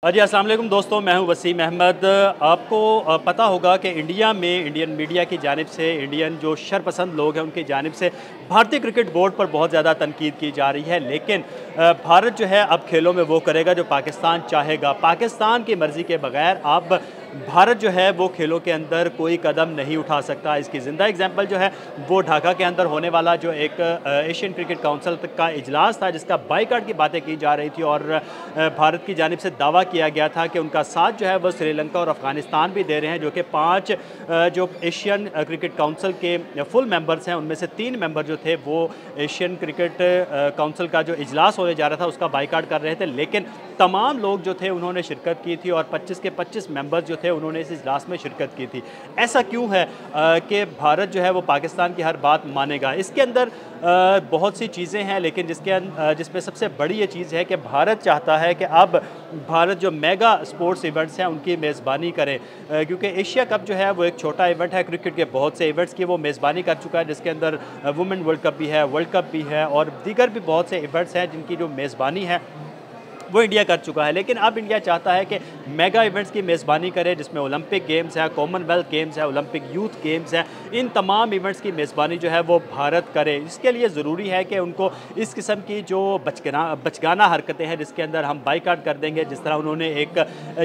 जी अस्सलाम वालेकुम दोस्तों, मैं हूं वसीम अहमद। आपको पता होगा कि इंडिया में इंडियन मीडिया की जानिब से, इंडियन जो शरपसंद लोग हैं उनकी जानिब से भारतीय क्रिकेट बोर्ड पर बहुत ज़्यादा तनकीद की जा रही है। लेकिन भारत जो है अब खेलों में वो करेगा जो पाकिस्तान चाहेगा। पाकिस्तान की मर्ज़ी के बगैर अब भारत जो है वो खेलों के अंदर कोई कदम नहीं उठा सकता। इसकी ज़िंदा एग्जाम्पल जो है वो ढाका के अंदर होने वाला जो एक एशियन क्रिकेट काउंसिल का इजलास था, जिसका बाईकाट की बातें की जा रही थी और भारत की जानिब से दावा किया गया था कि उनका साथ जो है वो श्रीलंका और अफगानिस्तान भी दे रहे हैं, जो कि 5 जो एशियन क्रिकेट काउंसिल के फुल मेंबर्स हैं उनमें से 3 मेंबर जो थे वो एशियन क्रिकेट काउंसिल का जो इजलास होने जा रहा था उसका बाईकाट कर रहे थे। लेकिन तमाम लोग जो थे उन्होंने शिरकत की थी और 25 के 25 मेंबर्स जो थे उन्होंने इस इजलास में शिरकत की थी। ऐसा क्यों है कि भारत जो है वो पाकिस्तान की हर बात मानेगा? इसके अंदर बहुत सी चीज़ें हैं, लेकिन जिसमें सबसे बड़ी ये चीज़ है कि भारत चाहता है कि अब भारत जो मेगा स्पोर्ट्स इवेंट्स हैं उनकी मेज़बानी करे, क्योंकि एशिया कप जो है वो एक छोटा इवेंट है। क्रिकेट के बहुत से इवेंट्स की वो मेज़बानी कर चुका है, जिसके अंदर वुमेन वर्ल्ड कप भी है, वर्ल्ड कप भी है और दीगर भी बहुत से इवेंट्स हैं जिनकी जो मेज़बानी है वो इंडिया कर चुका है। लेकिन अब इंडिया चाहता है कि मेगा इवेंट्स की मेज़बानी करे, जिसमें ओलंपिक गेम्स है, कॉमनवेल्थ गेम्स है, ओलंपिक यूथ गेम्स हैं। इन तमाम इवेंट्स की मेज़बानी जो है वो भारत करे। इसके लिए ज़रूरी है कि उनको इस किस्म की जो बचगाना हरकतें हैं जिसके अंदर हम बाईकाट कर देंगे, जिस तरह उन्होंने एक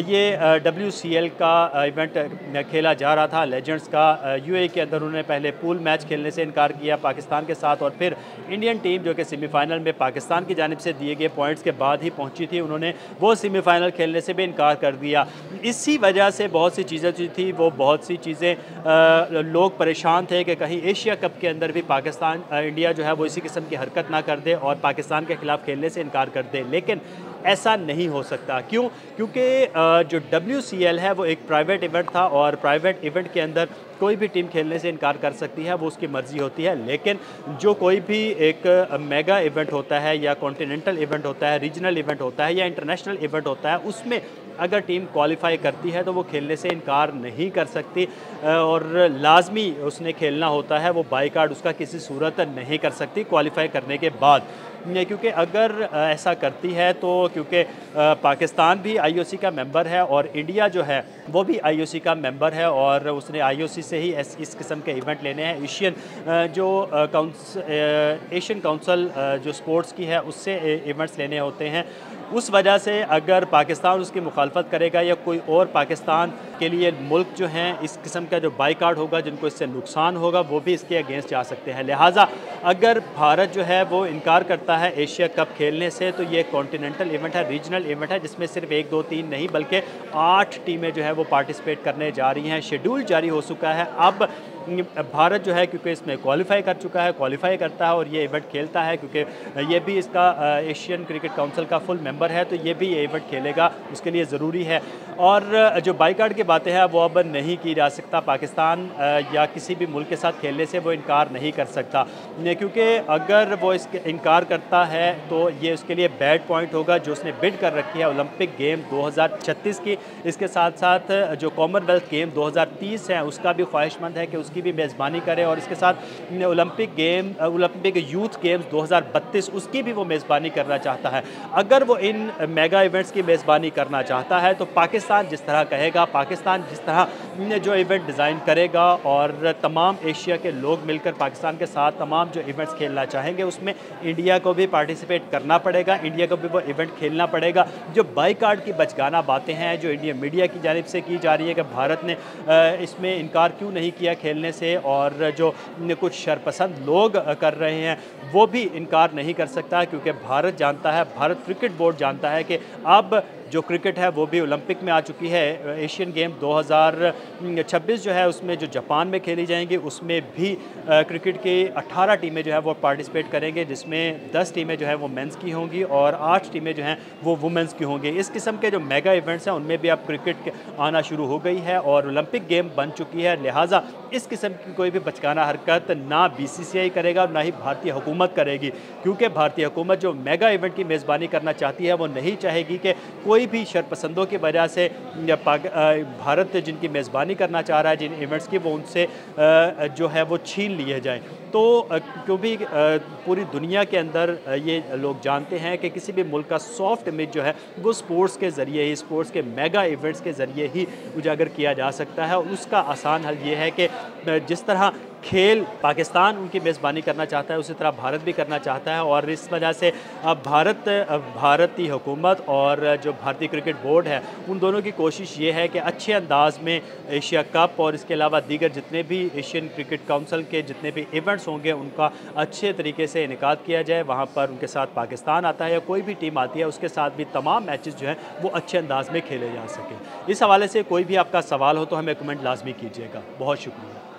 ये WCL का इवेंट खेला जा रहा था लेजेंड्स का, UAE के अंदर उन्होंने पहले पूल मैच खेलने से इनकार किया पाकिस्तान के साथ और फिर इंडियन टीम जो कि सेमीफाइनल में पाकिस्तान की जानिब से दिए गए पॉइंट्स के बाद ही पहुंची थी, उन्होंने वो सेमीफाइनल खेलने से भी इनकार कर दिया। इसी वजह से बहुत सी चीज़ें जो थी वो बहुत सी चीज़ें लोग परेशान थे कि कहीं एशिया कप के अंदर भी पाकिस्तान इंडिया जो है वो इसी किस्म की हरकत ना कर दे और पाकिस्तान के खिलाफ खेलने से इनकार कर दे। लेकिन ऐसा नहीं हो सकता। क्यों? क्योंकि जो WCL है वो एक प्राइवेट इवेंट था और प्राइवेट इवेंट के अंदर कोई भी टीम खेलने से इनकार कर सकती है, वो उसकी मर्ज़ी होती है। लेकिन जो कोई भी एक मेगा इवेंट होता है या कॉन्टिनेंटल इवेंट होता है, रीजनल इवेंट होता है या इंटरनेशनल इवेंट होता है, उसमें अगर टीम क्वालिफाई करती है तो वो खेलने से इनकार नहीं कर सकती और लाजमी उसने खेलना होता है। वो बाईकाट उसका किसी सूरत नहीं कर सकती क्वालिफाई करने के बाद, क्योंकि अगर ऐसा करती है तो क्योंकि पाकिस्तान भी IOC का मेंबर है और इंडिया जो है वो भी IOC का मेंबर है और उसने IOC से ही इस किस्म के इवेंट लेने हैं। एशियन काउंसिल जो स्पोर्ट्स की है उससे इवेंट्स लेने होते हैं। उस वजह से अगर पाकिस्तान उसकी मुखालफत करेगा या कोई और पाकिस्तान के लिए मुल्क जो हैं इस किस्म का जो बाईकाट होगा, जिनको इससे नुकसान होगा, वो भी इसके अगेंस्ट जा सकते हैं। लिहाजा अगर भारत जो है वो इनकार करता है एशिया कप खेलने से तो ये कॉन्टिनेंटल इवेंट है, रीजनल इवेंट है, जिसमें सिर्फ 1 2 3 नहीं बल्कि 8 टीमें जो है वो पार्टिसिपेट करने जा रही हैं। शेड्यूल जारी हो चुका है। अब भारत जो है क्योंकि इसमें क्वालिफाई कर चुका है, क्वालिफाई करता है और ये इवेंट खेलता है, क्योंकि ये भी इसका एशियन क्रिकेट काउंसिल का फुल मेंबर है, तो ये भी ये इवेंट खेलेगा, उसके लिए ज़रूरी है। और जो बाईकाट की बातें हैं वो अब नहीं की जा सकता। पाकिस्तान या किसी भी मुल्क के साथ खेलने से वो इनकार नहीं कर सकता, क्योंकि अगर वो इसके इनकार करता है तो ये उसके लिए बैड पॉइंट होगा। जो उसने बिड कर रखी है ओलंपिक गेम 2036 की, इसके साथ साथ जो कॉमनवेल्थ गेम 2030 है उसका भी ख्वाहिशमंद है कि उसकी भी मेज़बानी करे और इसके साथ ओलंपिक यूथ गेम्स 2032 उसकी भी वो मेज़बानी करना चाहता है। अगर वो इन मेगा इवेंट्स की मेज़बानी करना चाहता है तो पाकिस्तान जिस तरह कहेगा, पाकिस्तान जिस तरह जो इवेंट डिज़ाइन करेगा और तमाम एशिया के लोग मिलकर पाकिस्तान के साथ तमाम जो इवेंट्स खेलना चाहेंगे उसमें इंडिया को भी पार्टिसिपेट करना पड़ेगा, इंडिया को भी वो इवेंट खेलना पड़ेगा। जो बाईकाट की बचगाना बातें हैं जो इंडियन मीडिया की जानिब से की जा रही है कि भारत ने इसमें इनकार क्यों नहीं किया खेलने से, और जो कुछ शरपसंद लोग कर रहे हैं वो भी इनकार नहीं कर सकता, क्योंकि भारत जानता है, भारत क्रिकेट बोर्ड जानता है कि अब जो क्रिकेट है वो भी ओलंपिक में आ चुकी है। एशियन गेम 2026 जो है उसमें जो जापान में खेली जाएंगी उसमें भी क्रिकेट की 18 टीमें जो है वो पार्टिसिपेट करेंगे, जिसमें 10 टीमें जो है वो मेंस की होंगी और 8 टीमें जो हैं वो वुमेंस की होंगी। इस किस्म के जो मेगा इवेंट्स हैं उनमें भी अब क्रिकेट आना शुरू हो गई है और ओलंपिक गेम बन चुकी है। लिहाजा इस किस्म की कोई भी बचकाना हरकत ना BCCI करेगा ना ही भारतीय हुकूमत करेगी, क्योंकि भारतीय हुकूमत जो मेगा इवेंट की मेज़बानी करना चाहती है वो नहीं चाहेगी कि कोई भी शरपसंदों की वजह से भारत जिनकी मेज़बानी करना चाह रहा है जिन इवेंट्स की, वो उनसे जो है वो छीन लिए जाएँ। तो क्योंकि पूरी दुनिया के अंदर ये लोग जानते हैं कि किसी भी मुल्क का सॉफ्ट इमेज जो है वो स्पोर्ट्स के ज़रिए ही, स्पोर्ट्स के मेगा इवेंट्स के ज़रिए ही उजागर किया जा सकता है। और उसका आसान हल ये है कि जिस तरह खेल पाकिस्तान उनकी मेज़बानी करना चाहता है, उसी तरह भारत भी करना चाहता है। और इस वजह से अब भारतीय हुकूमत और जो भारतीय क्रिकेट बोर्ड है, उन दोनों की कोशिश ये है कि अच्छे अंदाज में एशिया कप और इसके अलावा दीगर जितने भी एशियन क्रिकेट काउंसिल के जितने भी इवेंट्स होंगे उनका अच्छे तरीके से इनेकाद किया जाए। वहाँ पर उनके साथ पाकिस्तान आता है या कोई भी टीम आती है, उसके साथ भी तमाम मैचेस जो हैं वो अच्छे अंदाज में खेले जा सकें। इस हवाले से कोई भी आपका सवाल हो तो हमें कमेंट लाजमी कीजिएगा। बहुत शुक्रिया।